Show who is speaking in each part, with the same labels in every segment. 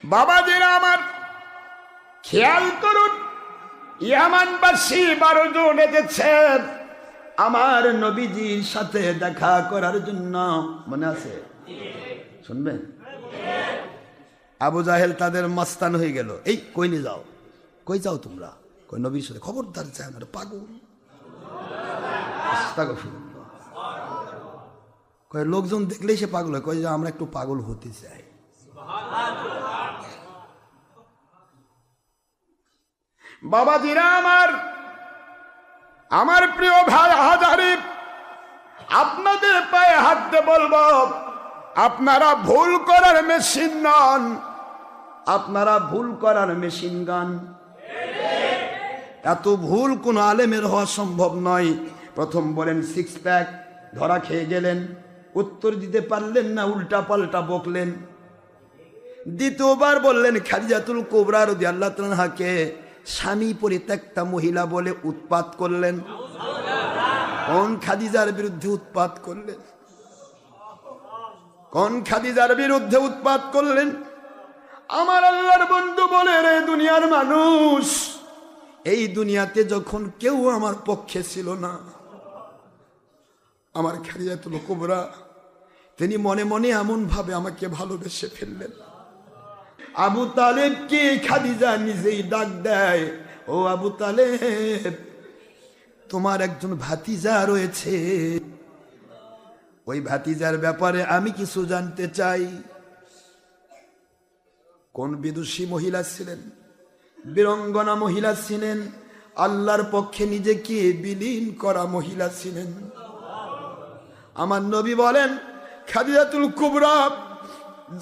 Speaker 1: বাবাজিরা আমার খেয়াল করুন, ইয়ামানবাসী 12 জন এসেছেন আমার নবীজির সাথে দেখা করার জন্য। মনে আছে? শুনবেন? আবু জাহেল তাদের মাস্তান হয়ে গেল। এই কই নিয়ে যাও, কই যাও তোমরা? কই নবীর সাথে। খবরদার চাই না, পাগল। কয় লোকজন দেখলেই সে পাগল হয়। কয় যে আমরা একটু পাগল হতে চাই। বাবাজিরা আমার প্রিয় ভাই হাজারি, আপনাদের পায়ে হাত দিয়ে বলবো, আপনারা ভুল করার মেশিন নন, আপনারা ভুল করার মেশিন গান। এত ভুল কোন আলেমের হওয়া সম্ভব নয়। প্রথম বলেন 6 প্যাক, ধরা খেয়ে গেলেন, উত্তর দিতে পারলেন না, উল্টা পাল্টা বকলেন। দ্বিতীয়বার বললেন খাদিজাতুল কুবরা রাদিয়াল্লাহু তাআলাকে স্বামী পরিত্যক্তা মহিলা বলে উৎপাত করলেন। কোন খাদিজার বিরুদ্ধে উৎপাত করলেন? কোন খাদিজার বিরুদ্ধে উৎপাত করলেন? আমার আল্লাহর বন্ধু বলে, রে দুনিয়ার মানুষ, এই দুনিয়াতে যখন কেউ আমার পক্ষে ছিল না, আমার খাদিজাতুল কুবরা তিনি মনে মনে এমন ভাবে আমাকে ভালোবেসে ফেললেন। আবু তালেবকে খাদিজা নিজেই ডাক দেয়, ও আবু তালেব, তোমার একজন ভাতিজা রয়েছে, ওই ভাতিজার ব্যাপারে আমি কিছু জানতে চাই। কোন বিদুষী মহিলা ছিলেন, বীরঙ্গনা মহিলা ছিলেন, আল্লাহর পক্ষে নিজেকে বিলীন করা মহিলা ছিলেন। আমার নবী বলেন খাদিজাতুল কুবরা,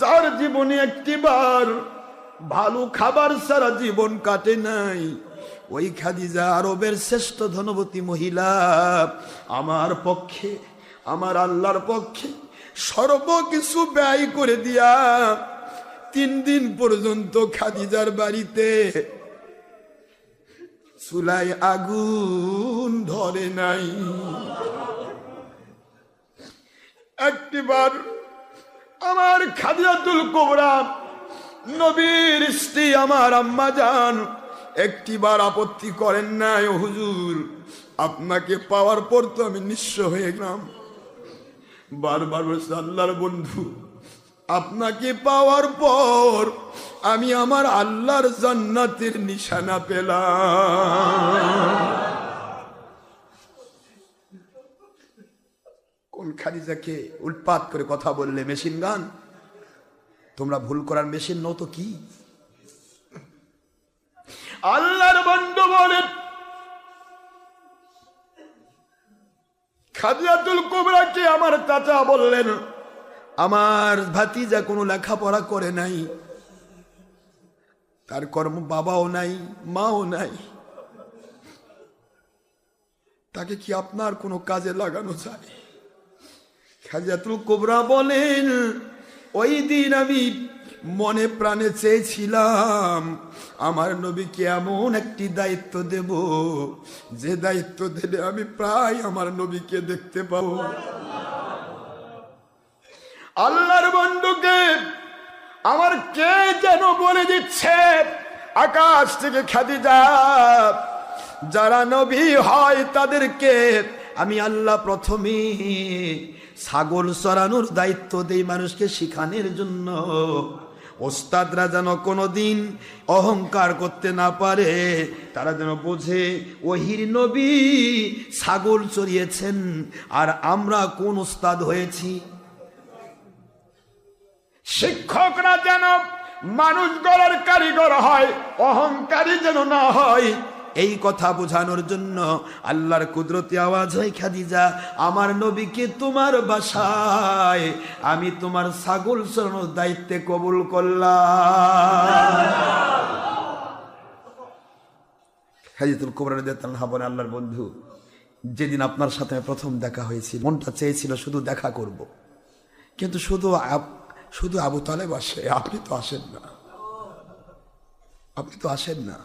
Speaker 1: যার জীবনে একটিবার ভালো খাবার ছাড়া জীবন কাটে নাই, ওই খাদিজা আরবের শ্রেষ্ঠ ধনবতী মহিলা। আমার পক্ষে, আমার আল্লাহর পক্ষে সর্বকিছু ব্যয় করে দিয়া 3 দিন পর্যন্ত খাদিজার বাড়িতে চুলায় আগুন ধরে নাই। একটিবার আমার খাদিজাতুল কুবরা নবীর স্ত্রী আমার আম্মা জান একটিবার আপত্তি করেন নাই, ও হুজুর, আপনাকে পাওয়ার পর তো আমি নিঃস্ব হয়ে গেলাম। বারবার বলছে, আল্লাহর বন্ধু, আপনাকে পাওয়ার পর আমি আমার আল্লাহর জান্নাতের নিশানা পেলাম। কোন খাদিজাকে উৎপাত করে কথা বললে মেশিন গান? তোমরা ভুল করার মেশিন নও তো কি? আল্লাহর বন্ধু বলেন খাদিজাতুল কুবরাকে আমার চাচা বললেন, আমার ভাতিজা কোনো লেখাপড়া করে নাই, তার কর্ম বাবাও নাই, মাও নাই, তাকে কি আপনার কোনো কাজে লাগানো যায়? খাদিজাতুল কুবরা বলেন, ওই দিন আমি মনে প্রাণে চেয়েছিলাম আমার নবীকে এমন একটি দায়িত্ব দেব, যে দায়িত্ব দিলে আমি প্রায় আমার নবীকে দেখতে পাবো। আল্লাহর বন্ধুকে আমার কে যেন বলে দিচ্ছে আকাশ থেকে, খাদিজা, যারা নবী হয় তাদেরকে আমি আল্লাহ প্রথমে ছাগল চড়ানোর দায়িত্ব দেই মানুষকে শিখানোর জন্য। ওস্তাদরা যেন কোনোদিন অহংকার করতে না পারে, তারা যেন বোঝে ওহির নবী ছাগল চড়িয়েছেন আর আমরা কোন ওস্তাদ হয়েছি। শিক্ষকরা যেন মানুষ গড়ার কারিগর হয়, অহংকারী যেন না হয়, এই কথা বোঝানোর জন্য আল্লাহর কুদরতি আওয়াজ হয়, খাদিজা, আমার নবীকে তোমার বাসায় আমি তোমার ছাগল চড়ানোর দায়িত্বে কবুল করলাম। খাদিজাতুল কুবরা রাদিয়াল্লাহু আনহা বলেন, আল্লাহর বন্ধু, যেদিন আপনার সাথে প্রথম দেখা হয়েছিল মনটা চেয়েছিল শুধু দেখা করব, কিন্তু শুধু আবু তালেব আসে, আপনি তো আসেন না, আপনি তো আসেন না।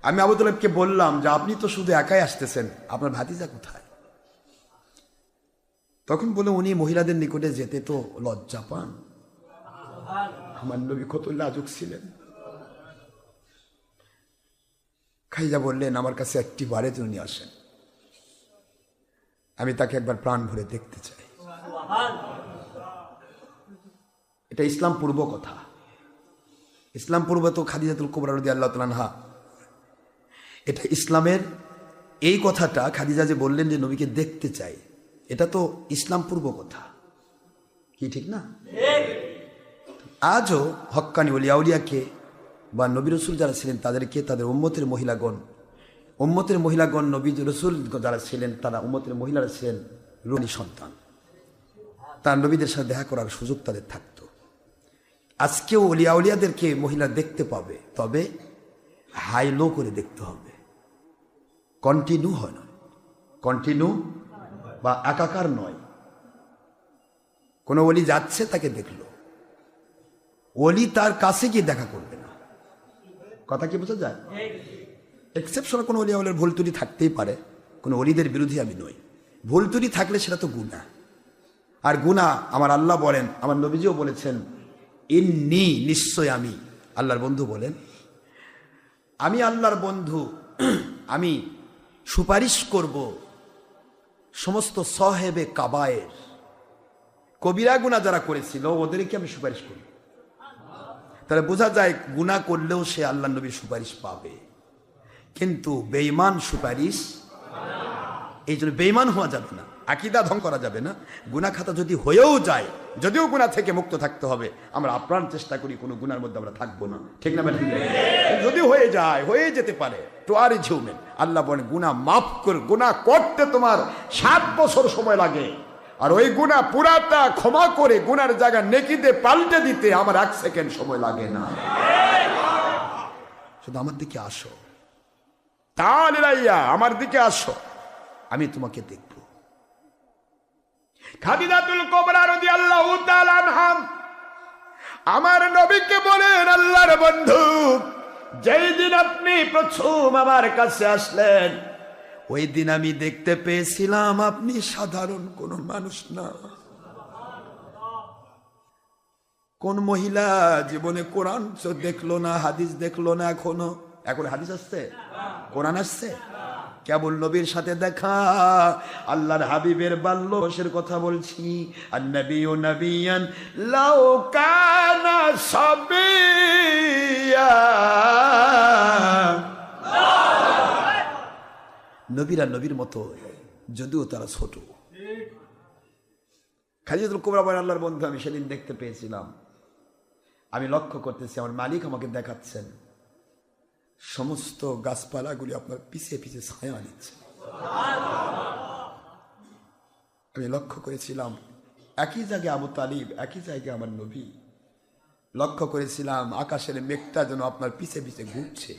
Speaker 1: আমি আবু তালেবকে বললাম যে আপনি তো শুধু একাই আসতেছেন, আপনার ভাতিজা কোথায়? তখন বলে উনি মহিলাদের নিকটে যেতে তো লজ্জা পান। আমার নবী কত লাজুক ছিলেন। খাদিজা বললেন, আমার কাছে একটি বারে তিনি আসেন, আমি তাকে একবার প্রাণ ভরে দেখতে চাই। এটা ইসলাম পূর্ব কথা। ইসলাম পূর্ব তো খাদিজাতুল কুবরা রাদিয়াল্লাহু তাআলা আনহা, এটা ইসলামের এই কথাটা খাদিজা যে বললেন যে নবীকে দেখতে চাই, এটা তো ইসলাম পূর্ব কথা, কি ঠিক না? আজও হক্কানি ওলিয়া উলিয়াকে বা নবী রসুল যারা ছিলেন তাদেরকে তাদের উম্মতের মহিলাগণ নবী রসুল যারা ছিলেন তারা উম্মতের মহিলারা ছিলেন রুনি সন্তান, তার নবীদের সাথে দেখা করার সুযোগ তাদের থাকতো। আজকেও ওলিয়া উলিয়াদেরকে মহিলা দেখতে পাবে, তবে হাই লো করে দেখতে হবে, কন্টিনিউ হয় না, কন্টিনিউ বা একাকার নয়। কোনো ওলি যাচ্ছে তাকে দেখলো, ওলি তার কাছে গিয়ে দেখা করবে না। কথা কি বোঝা যায়? এক্সেপশন কোনো ওলিয়া ওলির ভুল ত্রুটি থাকতেই পারে, কোনো ওলিদের বিরোধী আমি নই। ভুল ত্রুটি থাকলে সেটা তো গুনাহ, আর গুনাহ আমার আল্লাহ বলেন, আমার নবীজিও বলেছেন, ইন্নী নিশ্চয় আমি আল্লাহর বন্ধু বলেন, আমি আল্লাহর বন্ধু, আমি সুপারিশ করব সমস্ত সাহেবে কাবায়ের, কবিরা গুনাহ যারা করেছিল ওদেরকে আমি সুপারিশ করব। তাহলে বোঝা যায় গুনাহ করলেও সে আল্লাহ নবীর সুপারিশ পাবে, কিন্তু বেঈমান সুপারিশ, এই জন্য বেঈমান হওয়া যাবে না, আকীদা ধ্বংস করা যাবে না। গুনাহ খাতা যদি হয়েও যায়, যদিও গুনাহ থেকে মুক্ত থাকতে হবে, আমরা আপ্রাণ চেষ্টা করি কোনো গুনার মধ্যে আমরা থাকবো না, ঠিক না? যদি হয়ে যায়, হয়ে যেতে পারে, তো আর ঝিউমেন আল্লাহ বলেন গুনাহ মাফ করে, গুনাহ করতে তোমার 7 বছর সময় লাগে, আর ওই গুনাহ পুরাটা ক্ষমা করে গুনার জায়গা নেকিতে পাল্টে দিতে আমার 1 সেকেন্ড সময় লাগে না। শুধু আমার দিকে আসো, তাহলে আমার দিকে আসো, আমি তোমাকে দেখব। খাদিজাতুল কুবরা রাদিয়াল্লাহু তাআলা আনহা আমার নবীকে বলেন, আল্লাহর বন্ধু, যেই দিন আপনি প্রথম আমার কাছে আসলেন, ওই দিন আমি দেখতে পেয়েছিলাম আপনি সাধারণ কোন মানুষ না। কোন মহিলা জীবনে কোরআন দেখলো না, হাদিস দেখলো না, এখন হাদিস আসছে, কোরআন আসছে, কেবল নবীর সাথে দেখা, আল্লাহর হাবিবের বাল্য বয়সের কথা বলছি। আন-নবিয়্যু নাবিয়ান লাউ কানা সাবিয়্যা, নবীরা নবীর মতো যদিও তারা ছোট। খাদিজাতুল কুবরা বলেন, আল্লাহর বন্ধু, আমি সেদিন দেখতে পেয়েছিলাম, আমি লক্ষ্য করতেছি আমার মালিক আমাকে দেখাচ্ছেন সমস্ত গাছপালাগুলি আপনার পিছিয়ে পিছিয়ে ছায়া নিচ্ছে। আমি লক্ষ্য করেছিলাম একই জায়গায় আবু তালিব, একই জায়গায় আমার নবী। লক্ষ্য করেছিলাম আকাশের মেঘটা যেন আপনার পিছে পিছে ঘুরছে,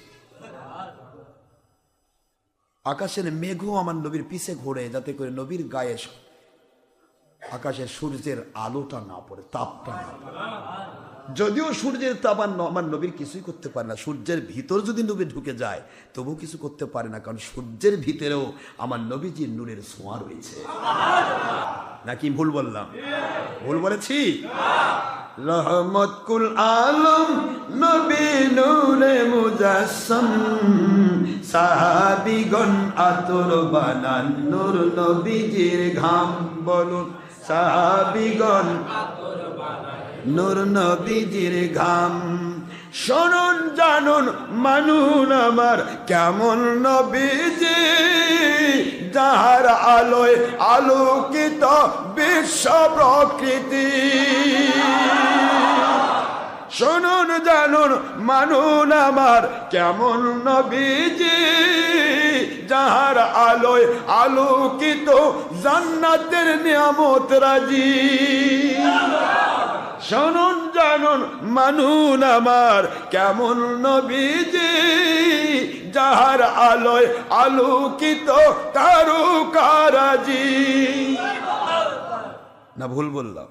Speaker 1: আকাশের মেঘও আমার নবীর পিছে ঘোরে, যাতে করে নবীর গায়ে আকাশের সূর্যের আলোটা না পড়ে, তাপটা না পড়ে। যদিও সূর্যের তাপ আমার নবীর কিছুই করতে পারে না, সূর্যের ভিতর যদি নবী ঢুকে যায় তবু কিছু করতে পারে না, কারণ সূর্যের ভিতরেও আমার নবীজির নূরের ছোঁয়া রয়েছে। নাকি ভুল বললাম? ভুল বলেছি? রহমত কুল আলম নবী নূরে মুজাসসাম, সাহাবীগণ আতর বানান নূর নবীজির ঘাম। বলুন, সাহাবীগণ নূর নবীজির ঘাম। শুনুন জানুন মানুন আমার কেমন নবীজি, যাহার আলোয় আলোকিত বিশ্ব প্রকৃতি। শুনুন জানুন মানুন আমার কেমন নবীজি, যাহার আলোয় আলোকিত জান্নাতের নিয়ামত রাজি। শুনুন জানুন মানুন আমার কেমন নবীজি, যাহার আলোয় আলোকিত তারকারাজি। না ভুল বললাম?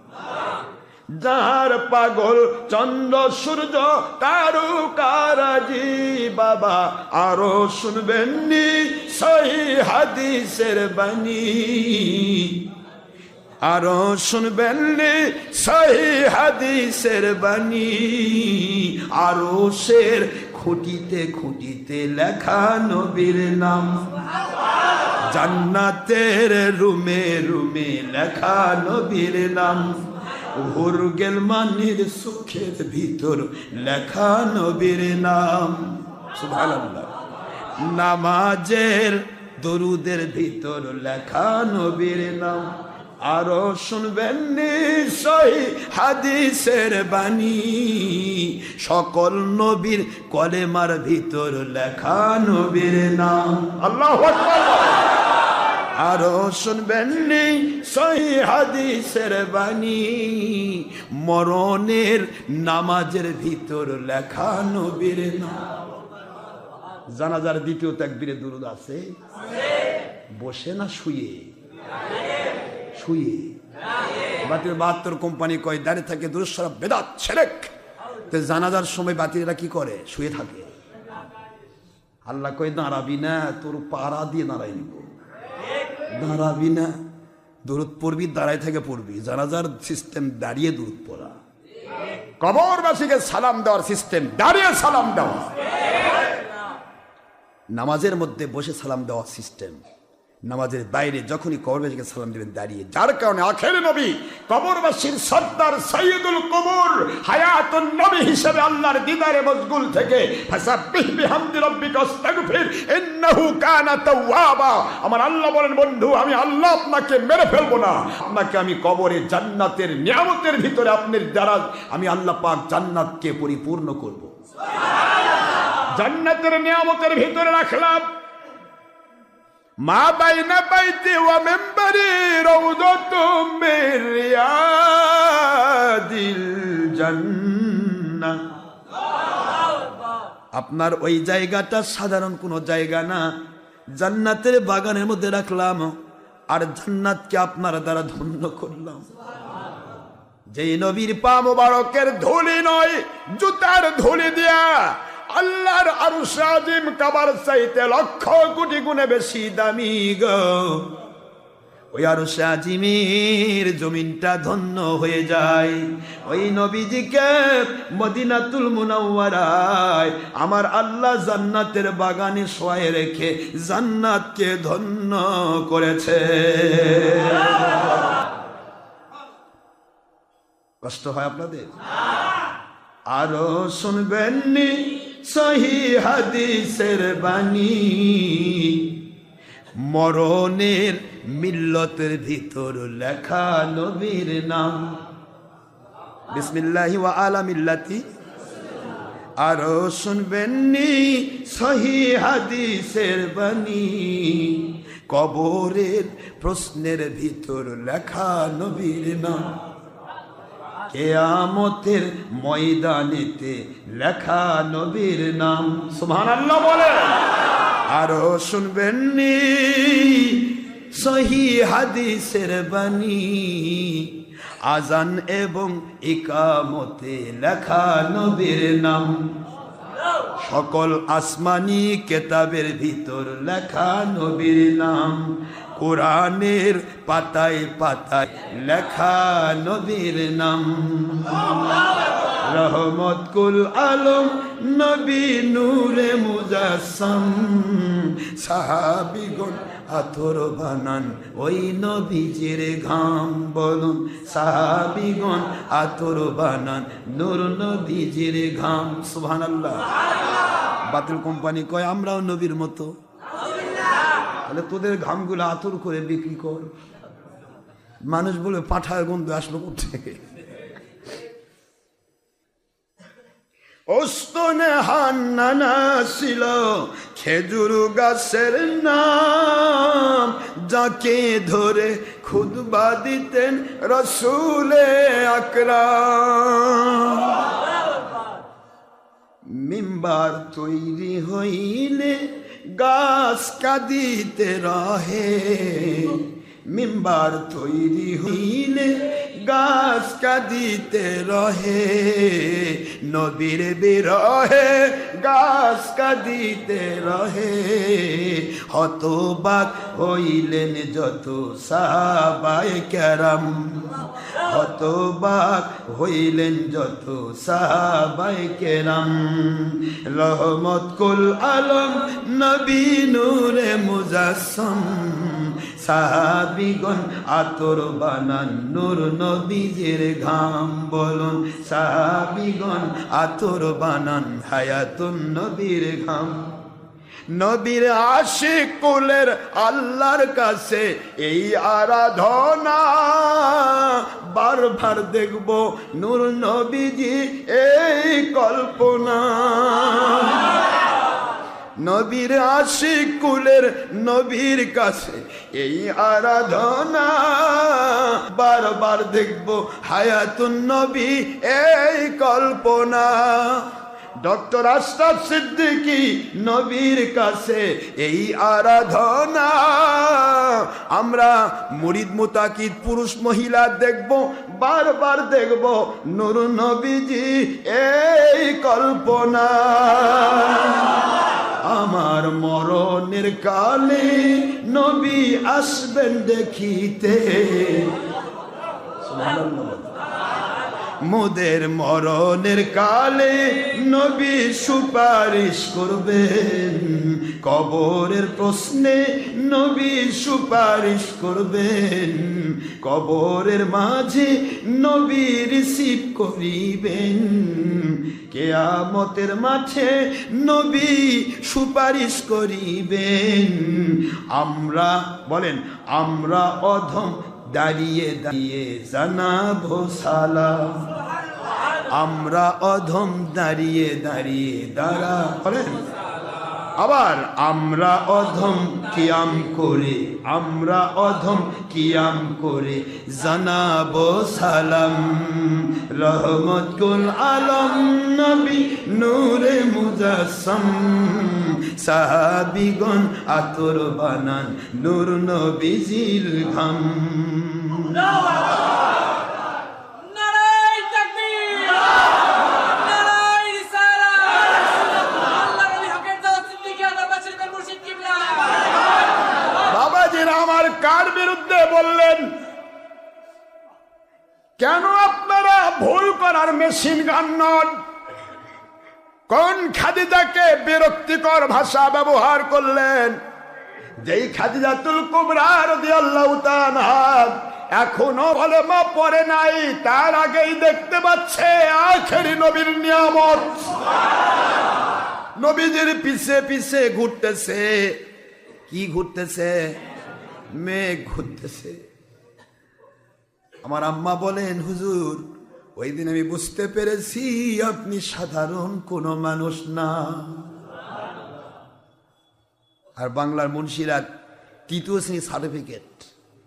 Speaker 1: যাহার পাগল চন্দ্র সূর্য তারকারাজি। বাবা আরো শুনবেননি সহিহ হাদিসের বাণী, আরো শুনবেন সহি হাদিসের বাণী, আরো শের খুঁটিতে খুঁটিতে লেখা নবীর নাম, জান্নাতের রুমে রুমে লেখা নবীর নাম, হুরগেল মানির সুখের ভিতর লেখা নবীর নাম। সুবহানাল্লাহ। নামাজের দরুদের ভিতর লেখা নবীর নাম, আরো শুনবেন সহি হাদিসের বাণী, সকল নবীর কলেমার ভিতর লেখা নবীর নাম। আল্লাহু আকবার। আরো শুনবেন সহি হাদিসের বাণী, মরণের নামাজের ভিতর লেখা নবীর নাম। জানাজার দ্বিতীয় তাকবীরে দুরূদ আছে? বসে না শুয়ে? শুয়ে। বাতিল 72 কোম্পানি কয় দাঁড়িয়ে থাকে দুরূদ শরীফ বেদাত শিরক। তো জানাজার সময় বাতিলরা কি করে? শুয়ে থাকে। আল্লাহ কয় দাঁড়াবি না, তোর পাড়া দিয়ে দাঁড়াই নিব। দাঁড়াবি না, দুরূদ পড়বি, দাঁড়ায় থেকে পড়বি। জানাজার সিস্টেম দাঁড়িয়ে দুরূদ পড়া, কবরবাসীকে সালাম দেওয়ার সিস্টেম দাঁড়িয়ে সালাম দেওয়া, নামাজের মধ্যে বসে সালাম দেওয়া সিস্টেম, নামাজের বাইরে যখনই কবরবাসীকে সালাম দিবেন দাঁড়িয়ে। যার কারণে আখের নবী কবরবাসীর সর্দার সাইয়্যিদুল কবর হায়াতুন নবী হিসেবে আল্লাহর দিদারে মশগুল থেকে ফাসাব্বিহ বিহামদি রাব্বিকা ওয়াস্তাগফির ইন্নাহু কানা তাওয়াবা। আমার আল্লাহ বলেন, বন্ধু আমি আল্লাহ আপনাকে মেরে ফেলবো না, আপনাকে আমি কবরে জান্নাতের নিয়ামতের ভিতরে আপনার দ্বারা আমি আল্লাহ পাক জান্নাতকে পরিপূর্ণ করব। জান্নাতের নিয়ামতের ভিতরে রাখলাম মা বাইনা বাইতি ওয়া মিম্বারি রাউদাতুম মির রিয়াদিল জান্নাহ। আপনার ওই জায়গাটা সাধারণ কোনো জায়গা না, জান্নাতের বাগানের মধ্যে রাখলাম, আর জান্নাতকে আপনার দ্বারা ধন্য করলাম। যেই নবীর পা মোবারকের ধুলি নয়, জুতার ধুলি দিয়া আল্লাহর আরশ আজিম কাবার চাইতে লক্ষ কোটি গুণে বেশি দামি গো। ওই আরশ আজিমের জমিনটা ধন্য হয়ে যায়। ওই নবীজিকে মদিনাতুল মুনাওয়ারায় আমার আল্লাহ জান্নাতের বাগানে শোয়ায় রেখে জান্নাতকে ধন্য করেছে। কষ্ট হয় আপনাদের? আরো শুনবেন সহি হাদিসের বাণী, মরণের মিল্লতের ভিতর লেখা নবীর নাম, বিসমিল্লাহি ওয়া আলা মিল্লাতি। আরো শুনবেন সহি হাদিসের বাণী, কবরের প্রশ্নের ভিতর লেখা নবীর নাম, কিয়ামতের ময়দানেতে লেখা নবীর নাম। সুবহানাল্লাহ বলে। আরো শুনবেন সহি হাদিসের বাণী, আজান এবং ইকামতে লেখা নবীর নাম, সকল আসমানি কেতাবের ভিতর লেখা নবীর নাম, কোরআনের পাতায় পাতায় লেখা নবীর নাম, রহমত কুল আলম নবী নূরে মুজাসসাম, সাহাবীগণ আতর বানান ওই নবীজির ঘাম। বলুন সাহাবীগণ আতর বানান নূর নবীজির ঘাম। সুবহানাল্লাহ। বাতিল কোম্পানি কয় আমরাও নবীর মতো, তাহলে তোদের ঘামগুলো আতর করে বিক্রি কর। মানুষ বলে পাঠায় গন্ধ আসলো কোথেকে? ওস্তনে হান্নানা ছিল খেজুর গাছের নাম, যাকে ধরে খুতবা দিতেন রাসূলে আকরাম। মিম্বার তৈরি হইলে গাছ কাঁদিতে রহে, মিম্বার তৈরি হইলে গাছ কাঁদিতে রহে, নবীর বিরহে গাছ কাঁদিতে রহে। হতবাক হইলেন যত সাহাবায়ে কেরাম, হতবাক হইলেন যত সাহাবায়ে কেরাম। রহমত কুল আলম নবী নূরে মুজাসসাম, সাহাবিগণ আতর বানান নূর নবীজির ঘাম। বলুন সাহাবিগণ আতর বানান হায়াতুন নবীর ঘাম। নবীর আশিক কুলের আল্লাহর কাছে এই আরাধনা, বারবার দেখব নূর নবীজি এই কল্পনা। নবীর আশিক কুলের নবীর কাছে এই আরাধনা, বারবার দেখব হায়াতুন নবী এই কল্পনা। ডক্টর আশরাফ সিদ্দিকী নবীর কাছে এই আরাধনা। আমরা মুরিদ মুতাকিদ পুরুষ মহিলা দেখব, বারবার দেখব নূর নবীজি এই কল্পনা। আমার মরণের কালে নবী আসবেন দেখিতে, সুবহানাল্লাহ। মোদের মরণের কালে নবী সুপারিশ করবেন, কবরের প্রশ্নে নবী সুপারিশ করবেন, কবরের মাঝে নবী রিসিভ করিবেন, কিয়ামতের মাঠে নবী সুপারিশ করিবেন। আমরা বলেন আমরা অধম দাঁড়িয়ে দাঁড়িয়ে জানাবো সালাম, আমরা অধম দাঁড়িয়ে দাঁড়িয়ে দাঁড়া বলেন। আবার আমরা অধম কিয়াম করে, আমরা অধম কিয়াম করে জানাবো সালাম। রহমত কুল আলম নবী নূরে মুজাসসাম, সাহাবিগণ আতর বানান নূর নবীজির ঘাম। আমার কার বিরুদ্ধে বললেন? কেন আপনারা ভুল করার মেশিন গান নন? কোন খাদিজাকে বিরক্তিকর ভাষা ব্যবহার করলেন? যেই খাদিজাতুল কুবরা রাদিয়াল্লাহু তাআলা এখনো কলেমা পড়ে নাই, তার আগেই দেখতে পাচ্ছে আখেরি নবীর নিয়ামত। নবীজির পিছে পিছে ঘুরতেছে। কি ঘুরতেছে? মেঘ ঘুরতেছে। আমার আম্মা বলেন, হুজুর ওই দিন আমি বুঝতে পেরেছি আপনি সাধারণ কোনো মানুষ না। আর বাংলার মুন্সিরা তৃতীয় শ্রেণী সার্টিফিকেট,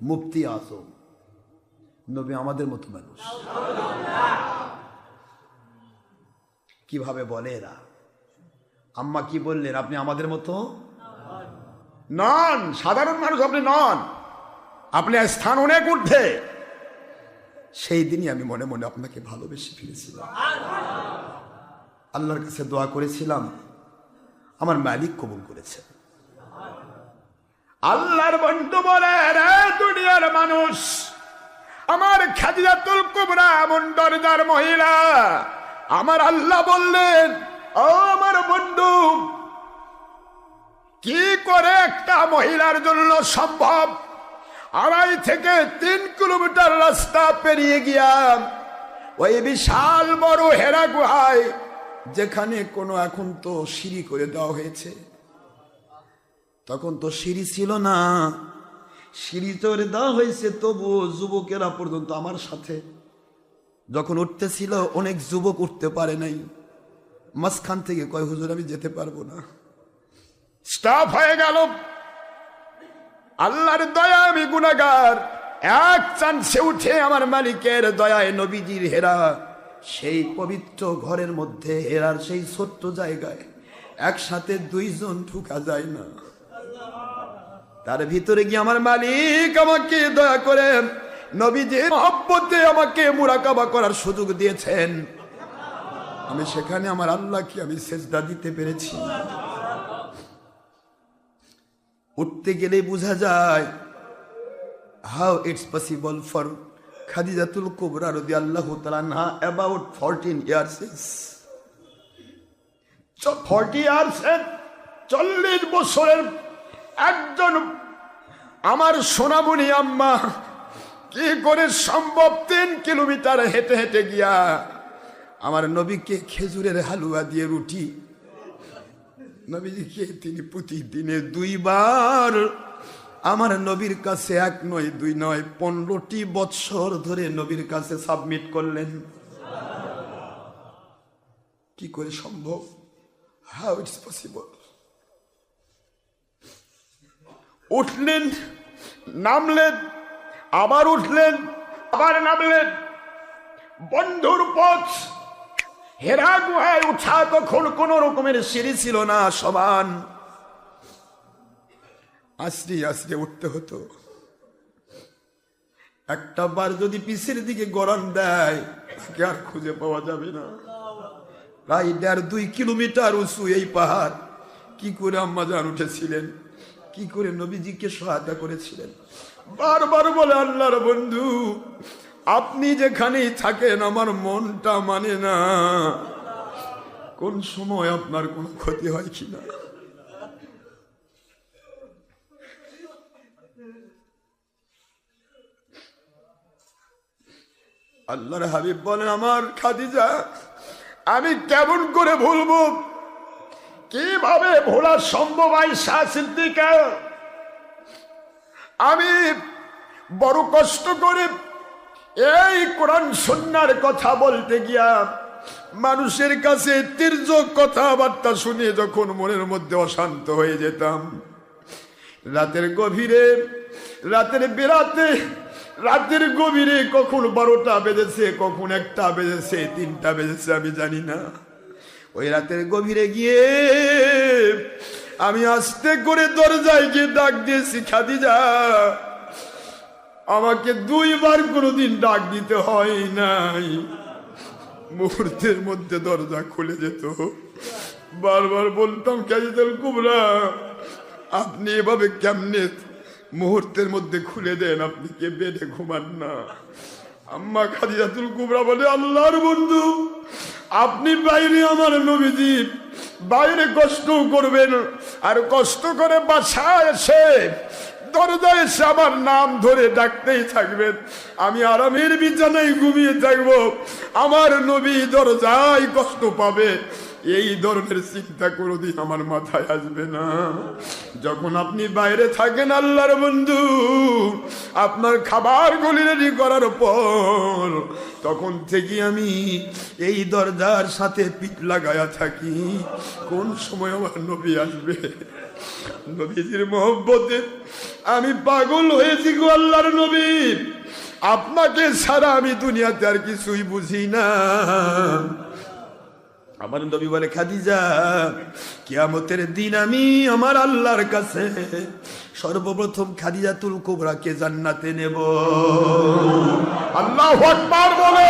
Speaker 1: মুফতি আজম। নবী আমাদের মতো মানুষ। কিভাবে বলে এরা? আম্মা কি বললেন? আপনি আমাদের মতো নন, সাধারণ মানুষ আপনি নন, আপনি স্থান অনেক ঊর্ধ্বে। সেই দিনই আমি মনে মনে আপনাকে ভালোবেসে ফেলেছিলাম। আল্লাহর কাছে দোয়া করেছিলাম, আমার মালিক কবুল করেছে। আল্লাহর বন্ধু বলে, রে দুনিয়ার মানুষ, আমার খাদিজাতুল কুবরা এমন দরজার মহিলা। আমার আল্লাহ বললেন, ও আমার বন্ধু, কি করে একটা মহিলার জন্য সম্ভব 2.5 থেকে 3 কিলোমিটার রাস্তা পেরিয়ে গিয়া ওই বিশাল বড় হেরা গুহায়, যেখানে কোনো এখন তো সিঁড়ি করে দেওয়া হয়েছে, তখন তো সিঁড়ি ছিল না, সিঁড়ি করে দেওয়া হয়েছে, তবুও যুবকেরা পর্যন্ত আমার সাথে যখন উঠতেছিল, অনেক যুবক উঠতে পারে নাই। মাঝখান থেকে কয়, হুজুর আমি যেতে পারবো না, স্টপ হয়ে গেল। আল্লাহর দয়া, আমি গুনাহগার, এক চান্সে উঠে আমার মালিকের দয়ায় নবীজির হেরা সেই পবিত্র ঘরের মধ্যে, হেরার সেই ছোট্ট জায়গায় একসাথে 2 জন ঢুকা যায় না। তার ভিতরে গিয়ে আমার মালিক আমাকে দয়া করে নবীজি মহব্বতে আমাকে মুরাকাবা করার সুযোগ দিয়েছেন, আমি সেখানে আমার আল্লাহকে আমি সেজদা দিতে পেরেছি। উঠতে গেলে বোঝা যায় how it's possible for খাদিজাতুল কুবরা রাদিয়াল্লাহু তাআলা আনহা about 14 years 40 years 40 বছরের একজন আমার সোনামণি আম্মা কি করে সম্ভব 3 কিলোমিটার হেঁটে হেঁটে গিয়া আমার নবীকে খেজুরের হালুয়া দিয়ে রুটি, নবীজিকে তিনি প্রতিদিনে 2 বার আমার নবীর কাছে 1 নয় 2 নয় 15টি বছর ধরে নবীর কাছে সাবমিট করলেন। কি করে সম্ভব? How it's possible? উঠলেন, নামলেন, আবার উঠলেন, আবার নামলেন। বন্ধুর পথ হেরা গুহায় উঠা তখন কোন রকমের সিঁড়ি ছিল না, সমান আস্তে আস্তে উঠতে হতো। একটা বার যদি পিছের দিকে গড়ান দেয় তাকে আর খুঁজে পাওয়া যাবে না। প্রায় 1.5-2 কিলোমিটার উঁচু এই পাহাড়। কি করে আম্মাজান উঠেছিলেন, কি করে নবীজিকে সহায়তা করেছিলেন। বারবার বলে আল্লাহর বন্ধু আপনি যেখানেই থাকেন আমার মনটা মানে না, কোন সময় আপনার কোনো ক্ষতি হয় কিনা। আল্লাহর হাবিব বলেন আমার খাদিজা আমি কেমন করে ভুলবো, কিভাবে ভোলা সম্ভব? আয়েশা সিদ্দিকা আমি বড় কষ্ট করে এই কোরআন সুন্নাহর কথা বলতে গিয়া মানুষের কাছে তির্যক কথাবার্তা শুনে যখন মনের মধ্যে অশান্ত হয়ে যেতাম, রাতের গভীরে, রাতের বেরাতে, রাতের গভীরে কখন 12টা বেজেছে, কখন 1টা বেজেছে, 3টা বেজেছে আমি জানি না। ওই রাতের গভীরে গিয়ে আমি আস্তে করে দরজায় গিয়ে ডাক দিয়েছি খাদিজা। আমাকে 2 বার কোনোদিন ডাক দিতে হয় নাই, মুহূর্তের মধ্যে দরজা খুলে যেত। বারবার বলতাম খাদিজাতুল কুবরা আপনি এভাবে কেমনে মুহূর্তের মধ্যে খুলে দেন, আপনি কে বেডে ঘুমান না? আম্মা খাদিজাতুল কুবরা বলে আল্লাহর বন্ধু আপনি বাইরে আমার নবীজি বাইরে কষ্ট করবেন, আর কষ্ট করে বাসায় এসে দরজায় এসে আমার নাম ধরে ডাকতেই থাকবেন, আমি আরামের বিছানায় ঘুমিয়ে থাকবো, আমার নবী দরজায় কষ্ট পাবে, এই ধরনের চিন্তা কোনোদিন আমার মাথায় আসবে না। যখন আপনি বাইরে থাকেন আল্লাহর বন্ধু আপনার খাবার গুলি রেডি করার পর তখন থেকে আমি এই দরজার সাথে পিঠ লাগায়া থাকি, কোন সময় আমার নবী আসবে। নবীজির মহব্বতে আমি পাগল হয়েছি গো আল্লাহর নবী, আপনাকে ছাড়া আমি দুনিয়াতে আর কিছুই বুঝি না। আমার নবী বলে খাদিজা কিয়ামতের দিন আমি আমার আল্লাহর কাছে সর্বপ্রথম খাদিজাতুল কুবরাকে জান্নাতে নেব। আল্লাহু আকবার বলে।